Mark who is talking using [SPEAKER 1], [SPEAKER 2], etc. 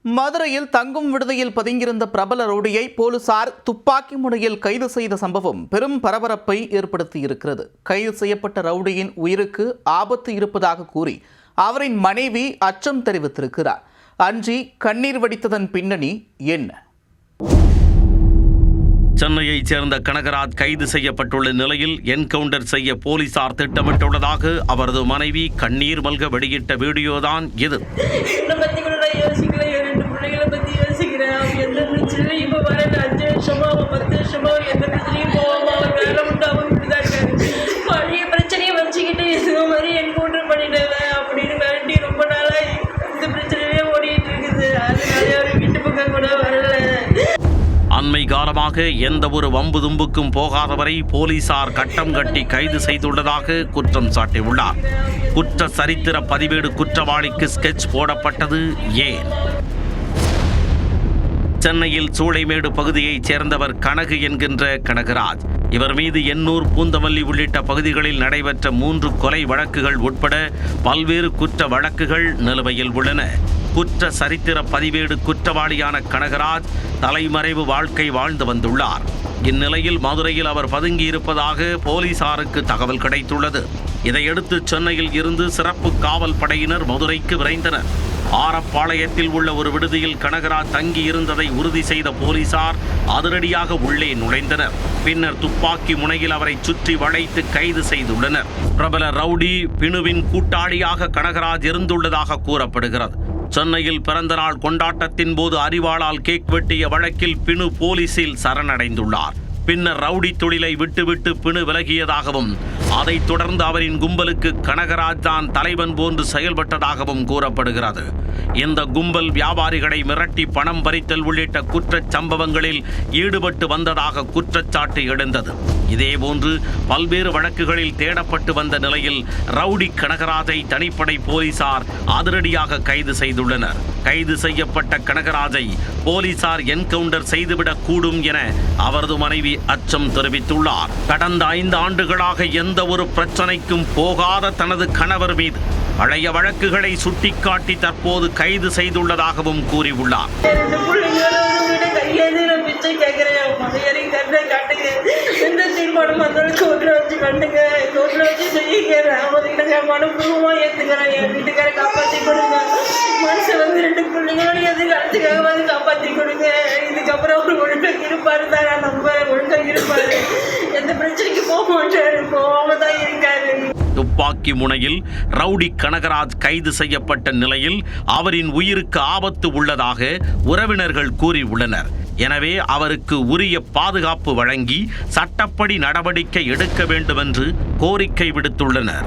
[SPEAKER 1] மதுரையில் தங்கும் விடுதியில் பதுங்கியிருந்த பிரபல ரவுடியை போலீசார் துப்பாக்கி முனையில் கைது செய்த சம்பவம் பெரும் பரபரப்பை ஏற்படுத்தியிருக்கிறது. கைது செய்யப்பட்ட ரவுடியின் உயிருக்கு ஆபத்து இருப்பதாக கூறி அவரின் மனைவி அச்சம் தெரிவித்திருக்கிறார். அஞ்சி கண்ணீர் வடித்ததன் பின்னணி என்ன?
[SPEAKER 2] சென்னையைச் சேர்ந்த கனகராஜ் கைது செய்யப்பட்டுள்ள நிலையில் என்கவுண்டர் செய்ய போலீசார் திட்டமிட்டுள்ளதாக அவரது மனைவி கண்ணீர் மல்க வெளியிட்ட வீடியோதான் இது. அண்மை காலமாக எந்த ஒரு வம்பு தும்புக்கும் போகாதவரை போலீசார் கட்டம் கட்டி கைது செய்துள்ளதாக குற்றம் சாட்டியுள்ளார். குற்ற சரித்திர பதிவேடு குற்றவாளிக்கு ஸ்கெட்ச் போடப்பட்டது ஏன்? சென்னையில் சூளைமேடு பகுதியைச் சேர்ந்தவர் கனகு என்கின்ற கனகராஜ். இவர் மீது எண்ணூர், பூந்தமல்லி உள்ளிட்ட பகுதிகளில் நடைபெற்ற 3 கொலை வழக்குகள் உட்பட பல்வேறு குற்ற வழக்குகள் நிலுவையில் உள்ளன. குற்ற சரித்திர பதிவேடு குற்றவாளியான கனகராஜ் தலைமறைவு வாழ்க்கை வாழ்ந்து வந்துள்ளார். இந்நிலையில் மதுரையில் அவர் பதுங்கியிருப்பதாக போலீசாருக்கு தகவல் கிடைத்துள்ளது. இதையடுத்து சென்னையில் இருந்து சிறப்பு காவல் படையினர் மதுரைக்கு விரைந்தனர். ஆரப்பாளையத்தில் உள்ள ஒரு விடுதியில் கனகராஜ் தங்கி இருந்ததை உறுதி செய்த போலீசார் அதிரடியாக உள்ளே நுழைந்தனர். பின்னர் துப்பாக்கி முனையில் அவரை சுற்றி வளைத்து கைது செய்துள்ளனர். பிரபல ரவுடி பினுவின் கூட்டாளியாக கனகராஜ் இருந்துள்ளதாக கூறப்படுகிறது. சென்னையில் பிறந்தநாள் கொண்டாட்டத்தின் போது அரிவாளால் கேக் வெட்டிய வழக்கில் பினு போலீசில் சரணடைந்துள்ளார். பின்னர் ரவுடி தொழிலை விட்டுவிட்டு பினு விலகியதாகவும் அதைத் தொடர்ந்து அவரின் கும்பலுக்கு கனகராஜ் தான் தலைவன் போன்று செயல்பட்டதாகவும் கூறப்படுகிறது. இந்த கும்பல் வியாபாரிகளை மிரட்டி பணம் பறித்தல் உள்ளிட்ட குற்றச் சம்பவங்களில் ஈடுபட்டு வந்ததாக குற்றச்சாட்டு எழுந்தது. இதேபோன்று பல்வேறு வழக்குகளில் தேடப்பட்டு வந்த நிலையில் ரவுடி கனகராஜை தனிப்படை போலீசார் அதிரடியாக கைது செய்துள்ளனர். கைது செய்யப்பட்ட கனகராஜை போலீசார் என்கவுண்டர் செய்துவிடக் கூடும் என அவரது மனைவி அச்சம் தெரிவித்துள்ளார். கடந்த 5 ஆண்டுகளாக எந்த ஒரு பிரச்சனைக்கும் போகாத தனது கணவர் மீது பழைய வழக்குகளை சுட்டிக்காட்டி தற்போது கைது செய்துள்ளதாகவும் கூறியுள்ளார். துப்பாக்கி முனையில் ரவுடி கனகராஜ் கைது செய்யப்பட்ட நிலையில் அவரின் உயிருக்கு ஆபத்து உள்ளதாக உறவினர்கள் கூறியுள்ளனர். எனவே அவருக்கு உரிய பாதுகாப்பு வழங்கி சட்டப்படி நடவடிக்கை எடுக்க வேண்டும் என்று கோரிக்கை விடுத்துள்ளனர்.